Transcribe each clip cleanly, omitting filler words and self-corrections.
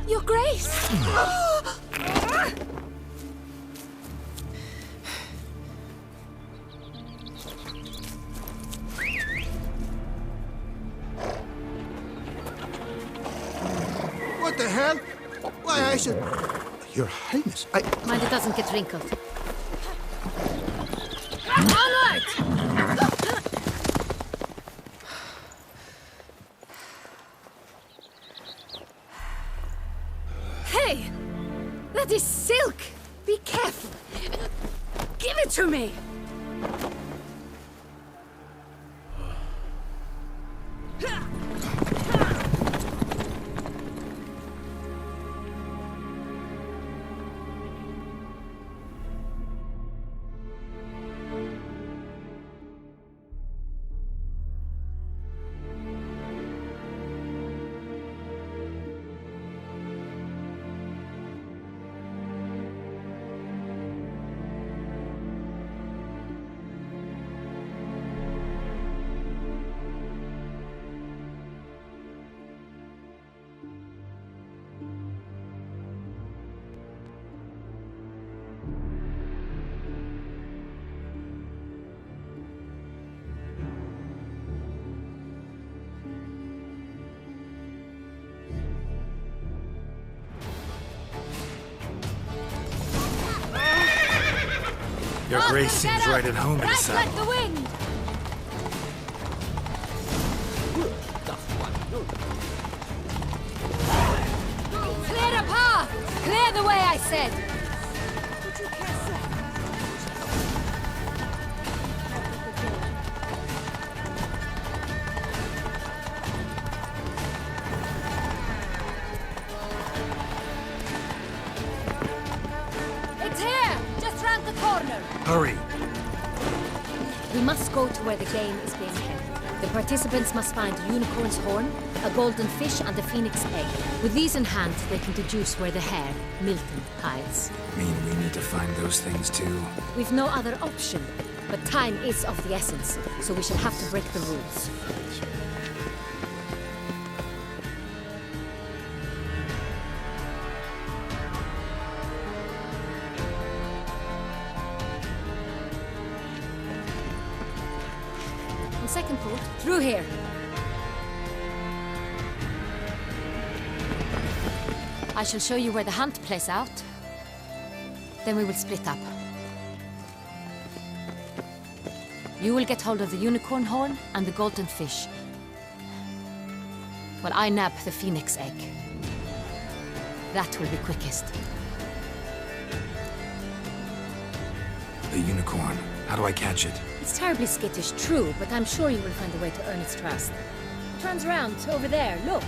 Your Grace! What the hell? Why, I should... Your Highness, Mind it doesn't get wrinkled. Onward! Hey! That is silk! Be careful! Give it to me! Your Grace seems right at home in the Right saddle. like the wind! Clear the path! Clear the way, I said! It's here! Just round the corner! Hurry! We must go to where the game is being held. The participants must find a unicorn's horn, a golden fish, and a phoenix egg. With these in hand, they can deduce where the hare, Milton, hides. Mean we need to find those things too? We've no other option, but time is of the essence, so we shall have to break the rules. On second thought, through here. I shall show you where the hunt plays out. Then we will split up. You will get hold of the unicorn horn and the golden fish, while I nab the phoenix egg. That will be quickest. The unicorn. How do I catch it? It's terribly skittish, true, but I'm sure you will find a way to earn its trust. It turns around, over there, look.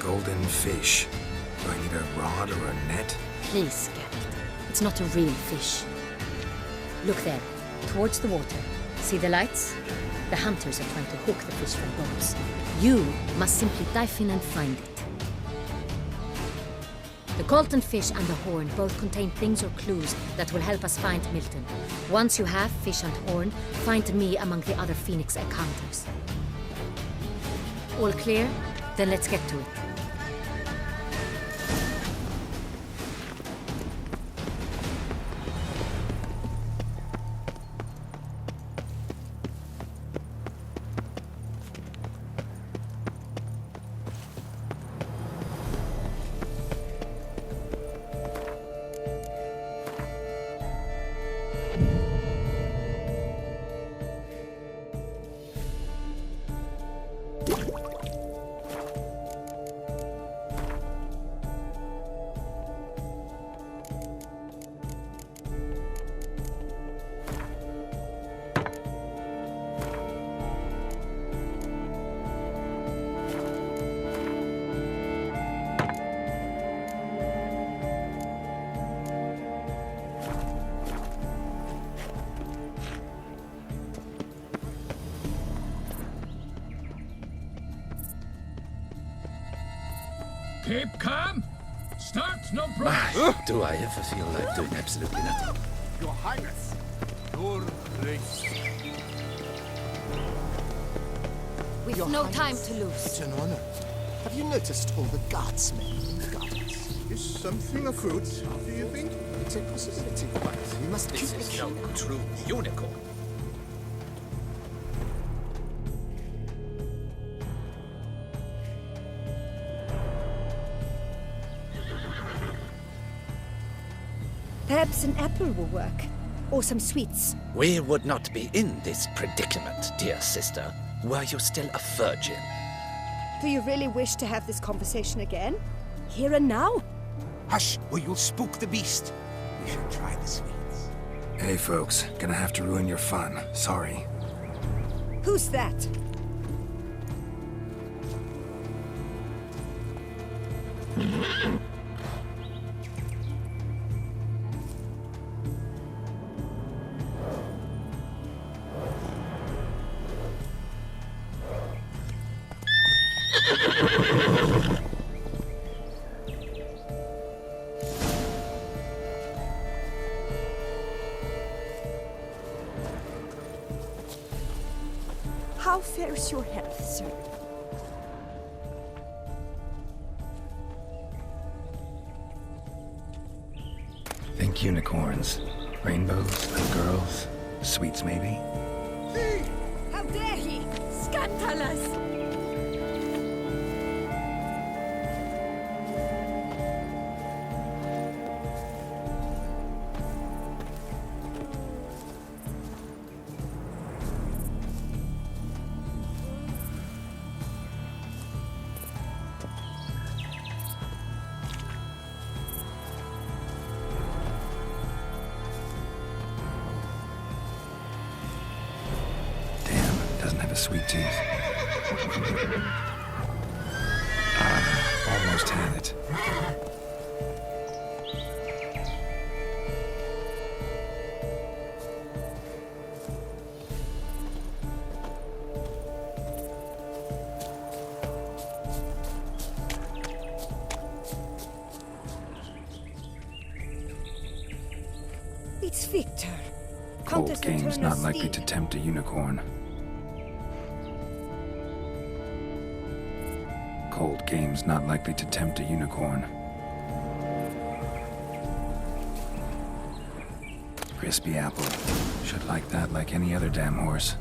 Golden fish. Do I need a rod or a net? Please, Geralt. It's not a real fish. Look there, towards the water. See the lights? The hunters are trying to hook the fish from boats. You must simply dive in and find it. The golden fish and the horn both contain things or clues that will help us find Milton. Once you have fish and horn, find me among the other phoenix egg hunters. All clear? Then let's get to it. Keep calm. Start, no problem. Do I ever feel like doing absolutely nothing? Your Highness, your Grace. We've no time to lose. It's an honor. Have you noticed all the guardsmen in the gardens? Is something afoot, do you think? It's a possibility, but we must This keep a is keen no eye. true unicorn. Perhaps an apple will work. Or some sweets. We would not be in this predicament, dear sister, were you still a virgin. Do you really wish to have this conversation again? Here and now? Hush, or you'll spook the beast. We should try the sweets. Hey, folks. Gonna have to ruin your fun. Sorry. Who's that? How fares your health, sir? Think unicorns. Rainbows, little girls, sweets maybe? How dare he! Scandalous! Doesn't have a sweet tooth. Almost had it. It's Victor. Cold Countess game's Eterna not likely Steed. to tempt a unicorn. Cold game's not likely to tempt a unicorn. Crispy apple. Should like that like any other damn horse.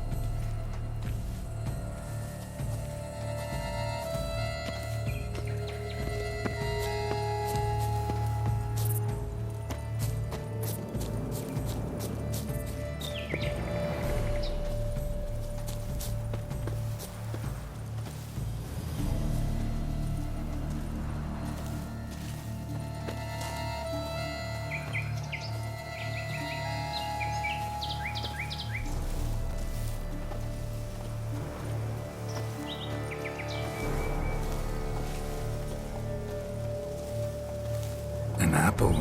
An apple.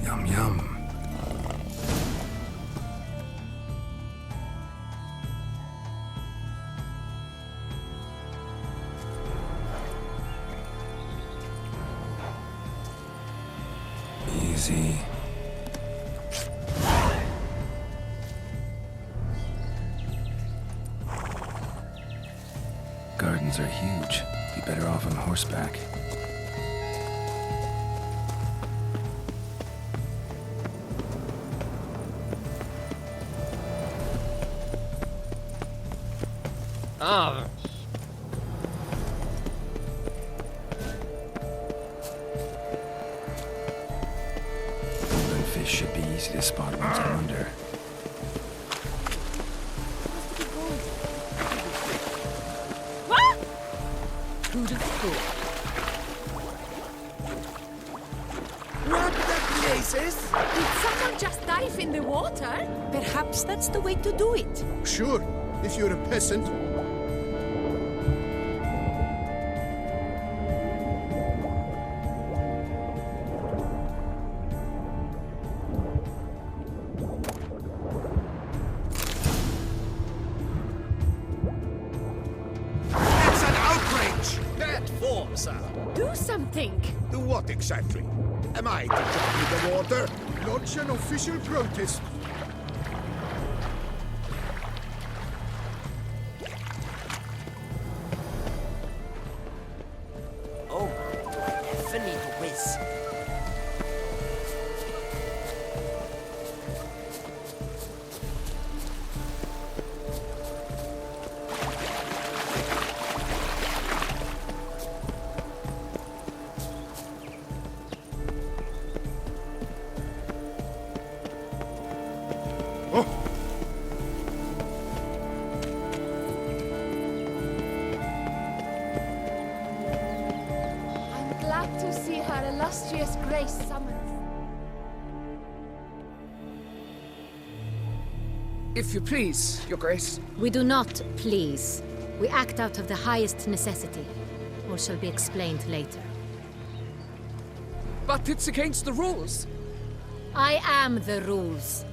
Yum yum. Easy. Gardens are huge. Be better off on horseback. Ah, Golden fish should be easy to spot once I'm under. Who'd have thought? what the blazes? Did someone just dive in the water? Perhaps that's the way to do it. Sure, if you're a peasant. That's an outrage! Bad form, sir. Do something! Do what exactly? Am I to jump in the water? Lodge an official protest. is. I'm glad to see her illustrious grace summoned. If you please, Your Grace. We do not please. We act out of the highest necessity. Or shall be explained later. But it's against the rules. I am the rules.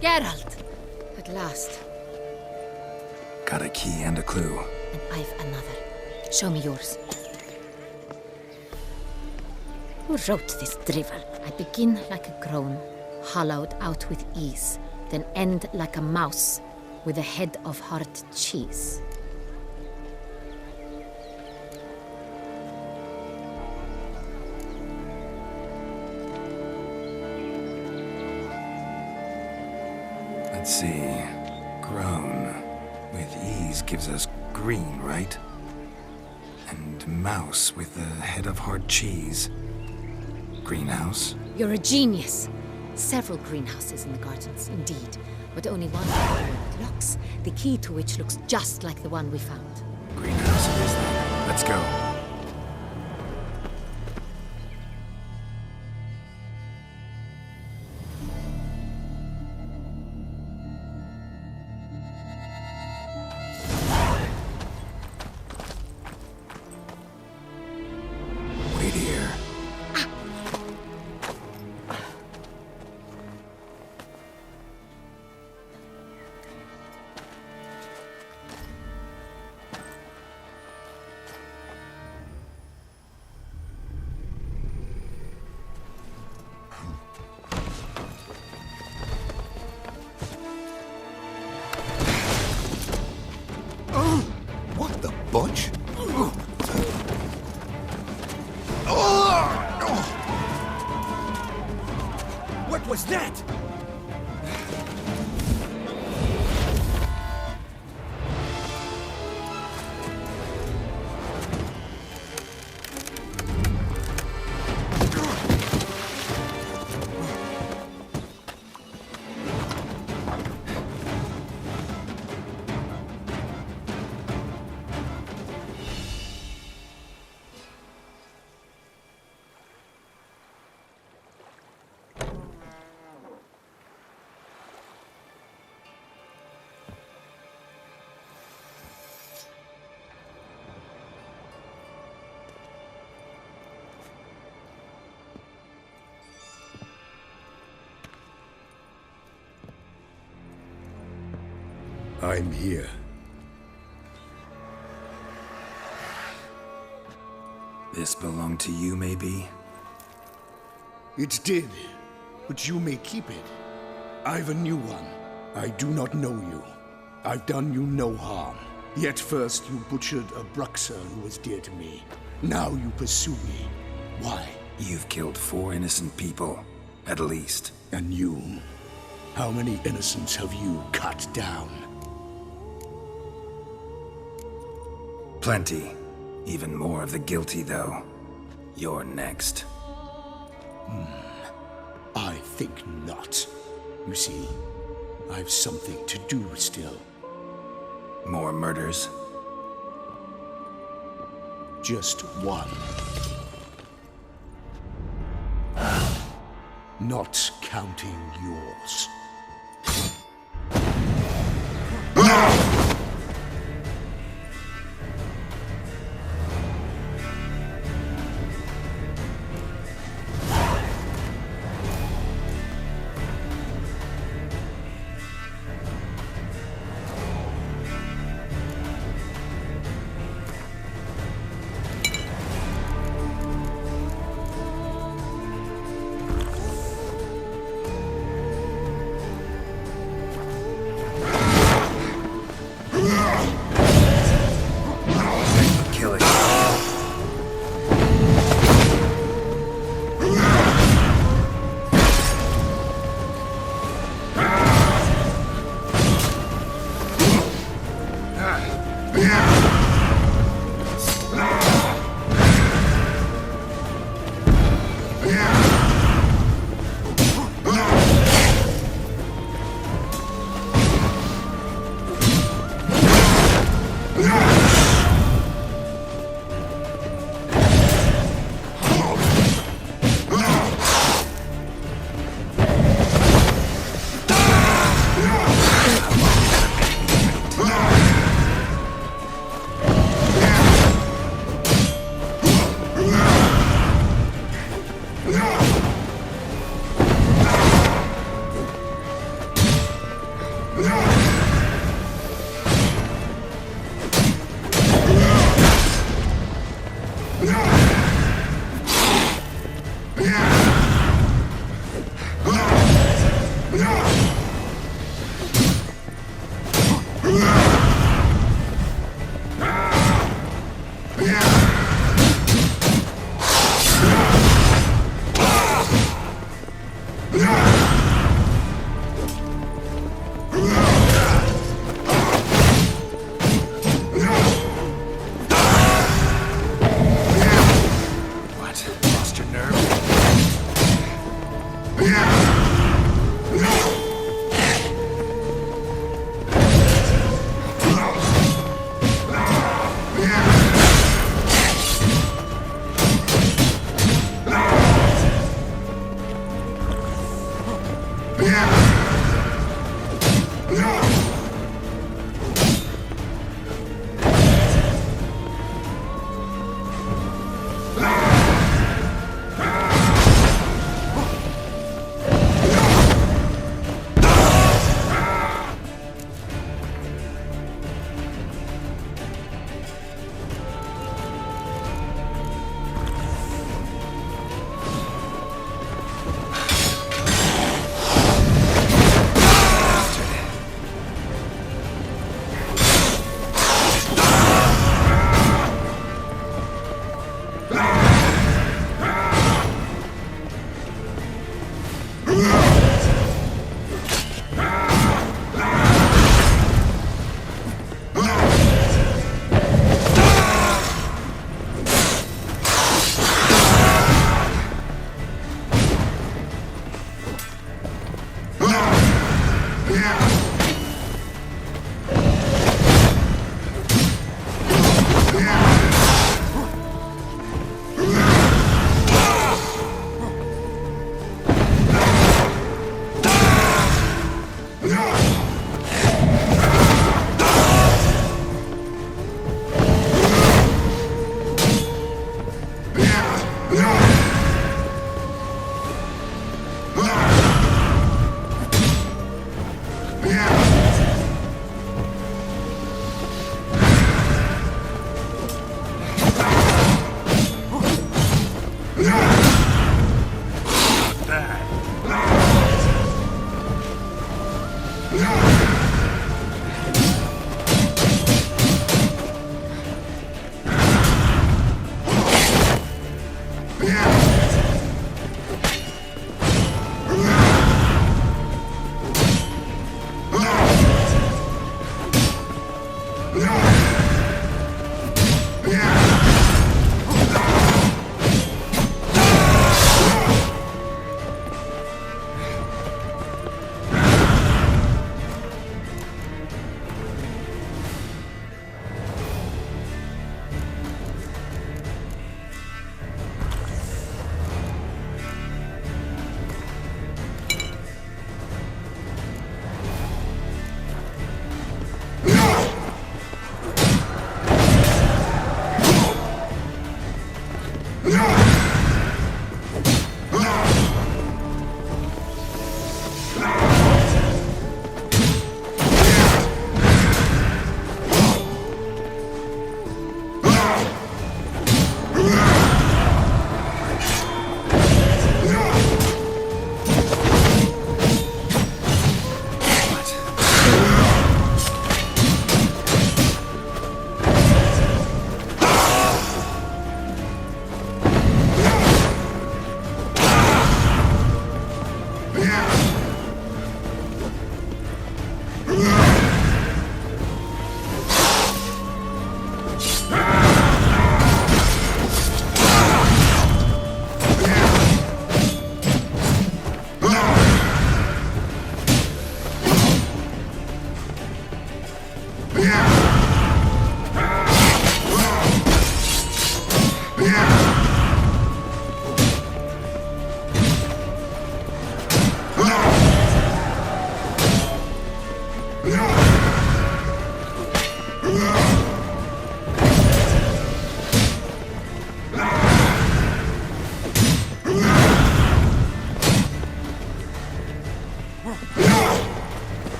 Geralt! At last. Got a key and a clue. And I've another. Show me yours. Who wrote this drivel? I begin like a groan, hollowed out with ease, then end like a mouse, with a head of hard cheese. Let's see. Grown. With ease gives us green, right? And mouse with the head of hard cheese. Greenhouse? You're a genius. Several greenhouses in the gardens, indeed, but only one with locks, the key to which looks just like the one we found. Greenhouse it is then. Let's go. Wait here. What the bunch? What was that? I'm here. This belonged to you, maybe? It did, but you may keep it. I've a new one. I do not know you. I've done you no harm. Yet first you butchered a Bruxer who was dear to me. Now you pursue me. Why? You've killed 4 innocent people, at least. And you? How many innocents have you cut down? Plenty. Even more of the guilty, though. You're next. I think not. You see, I've something to do still. More murders? Just one. Not counting yours.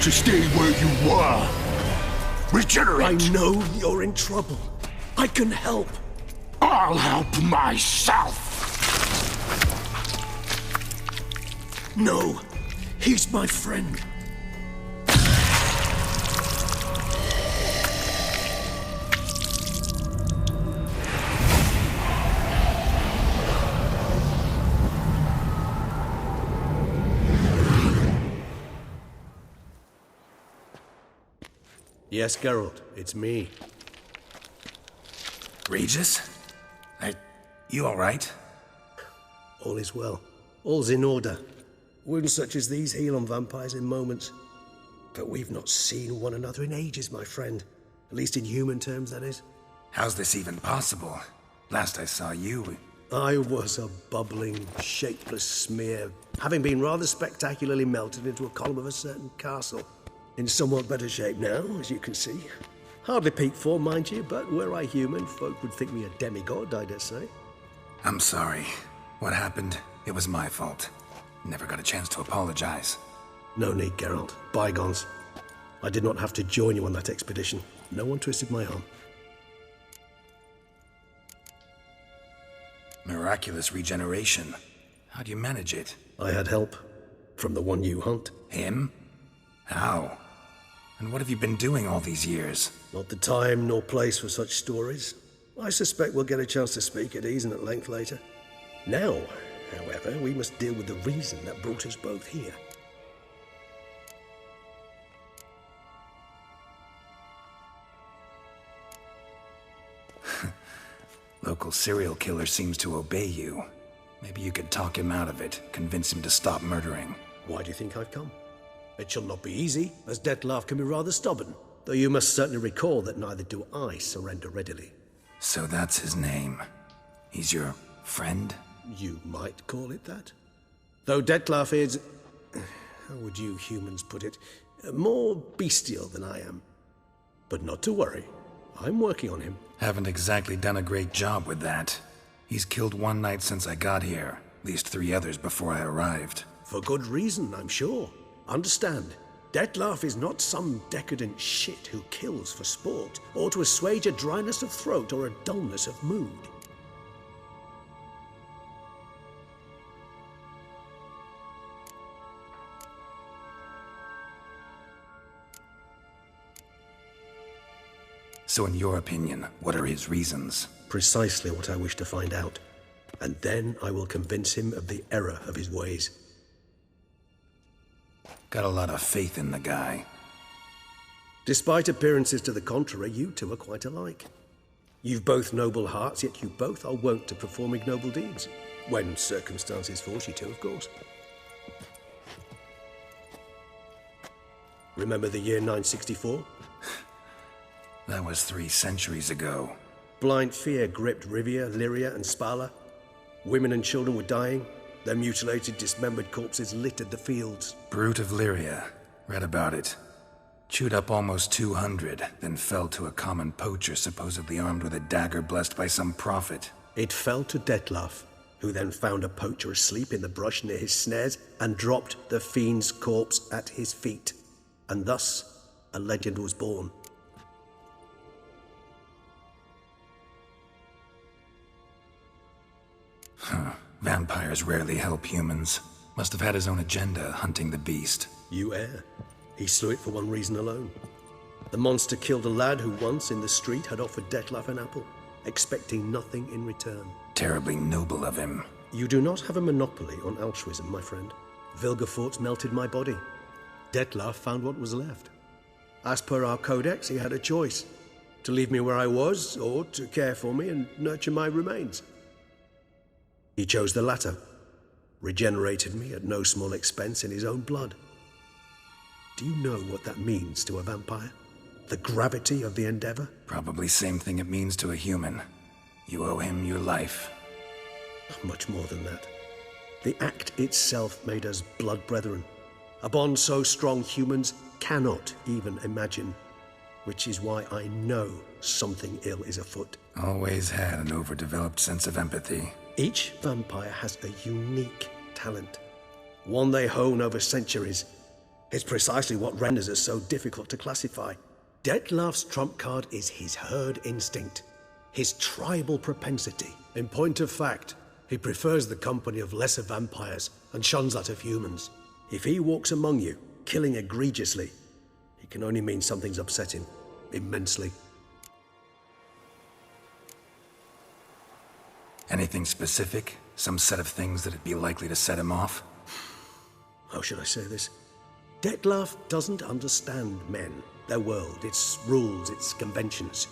to stay where you were. Regenerate! I know you're in trouble. I can help. I'll help myself! No, he's my friend. Yes, Geralt, it's me. Regis? You alright? All is well. All's in order. Wounds such as these heal on vampires in moments. But we've not seen one another in ages, my friend. At least in human terms, that is. How's this even possible? Last I saw you... I was a bubbling, shapeless smear, having been rather spectacularly melted into a column of a certain castle. In somewhat better shape now, as you can see. Hardly peak form, mind you, but were I human, folk would think me a demigod, I dare say. I'm sorry. What happened? It was my fault. Never got a chance to apologize. No need, Geralt. Bygones. I did not have to join you on that expedition. No one twisted my arm. Miraculous regeneration. How do you manage it? I had help. From the one you hunt. Him? How? And what have you been doing all these years? Not the time nor place for such stories. I suspect we'll get a chance to speak at ease and at length later. Now, however, we must deal with the reason that brought us both here. Local serial killer seems to obey you. Maybe you could talk him out of it, convince him to stop murdering. Why do you think I've come? It shall not be easy, as Dettlaff can be rather stubborn. Though you must certainly recall that neither do I surrender readily. So that's his name. He's your friend? You might call it that. Though Dettlaff is... how would you humans put it? More bestial than I am. But not to worry. I'm working on him. Haven't exactly done a great job with that. He's killed one night since I got here. At least 3 others before I arrived. For good reason, I'm sure. Understand, Dettlaff is not some decadent shit who kills for sport, or to assuage a dryness of throat or a dullness of mood. So in your opinion, what are his reasons? Precisely what I wish to find out. And then I will convince him of the error of his ways. Got a lot of faith in the guy. Despite appearances to the contrary, you two are quite alike. You've both noble hearts, yet you both are wont to perform ignoble deeds. When circumstances force you to, of course. Remember the year 964? That was 3 centuries ago. Blind fear gripped Rivia, Lyria, and Spala. Women and children were dying. Their mutilated, dismembered corpses littered the fields. Brute of Lyria. Read about it. Chewed up almost 200, then fell to a common poacher supposedly armed with a dagger blessed by some prophet. It fell to Dettlaff, who then found a poacher asleep in the brush near his snares and dropped the fiend's corpse at his feet. And thus, a legend was born. Vampires rarely help humans. Must have had his own agenda, hunting the beast. You err. He slew it for one reason alone. The monster killed a lad who once, in the street, had offered Dettlaff an apple, expecting nothing in return. Terribly noble of him. You do not have a monopoly on altruism, my friend. Vilgefortz melted my body. Dettlaff found what was left. As per our codex, he had a choice. To leave me where I was, or to care for me and nurture my remains. He chose the latter, regenerated me at no small expense in his own blood. Do you know what that means to a vampire? The gravity of the endeavor? Probably same thing it means to a human. You owe him your life. Much more than that. The act itself made us blood brethren. A bond so strong humans cannot even imagine. Which is why I know something ill is afoot. Always had an overdeveloped sense of empathy. Each vampire has a unique talent, one they hone over centuries, It's precisely what renders us so difficult to classify. Dettlaff's trump card is his herd instinct, his tribal propensity. In point of fact, he prefers the company of lesser vampires and shuns that of humans. If he walks among you, killing egregiously, it can only mean something's upset him immensely. Anything specific? Some set of things that'd be likely to set him off? How should I say this? Dettlaff doesn't understand men, their world, its rules, its conventions.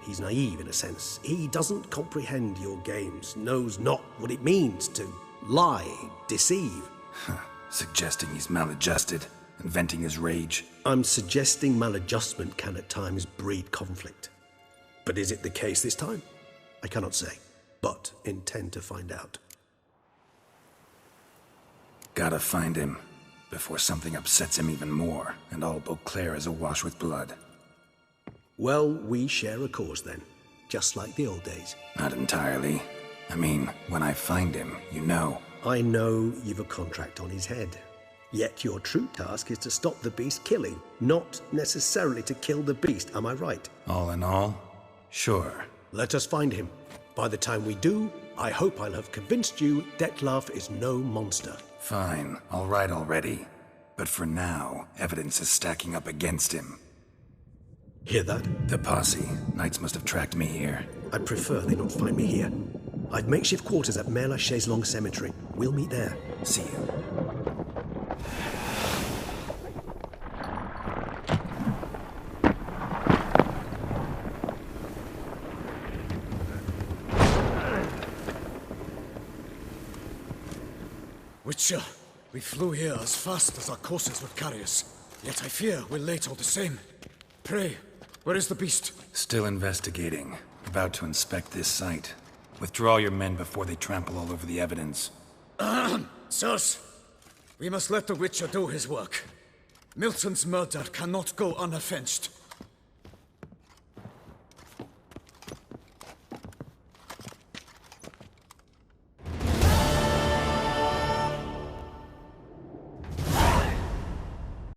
He's naive in a sense. He doesn't comprehend your games, knows not what it means to lie, deceive. Suggesting he's maladjusted and venting his rage. I'm suggesting maladjustment can at times breed conflict. But is it the case this time? I cannot say, but intend to find out. Gotta find him before something upsets him even more and all Beauclair is awash with blood. Well, we share a cause then, just like the old days. Not entirely. I mean, when I find him, you know. I know you've a contract on his head. Yet your true task is to stop the beast killing, not necessarily to kill the beast, am I right? All in all, sure. Let us find him. By the time we do, I hope I'll have convinced you Dettlaff is no monster. Fine, all right already. But for now, evidence is stacking up against him. Hear that? The posse. Knights must have tracked me here. I'd prefer they not find me here. I've makeshift quarters at Mère Lachaise-Longue Cemetery. We'll meet there. See you. Witcher, we flew here as fast as our courses would carry us. Yet I fear we're late all the same. Pray, where is the beast? Still investigating. About to inspect this site. Withdraw your men before they trample all over the evidence. Sirs, we must let the Witcher do his work. Milton's murder cannot go unavenged.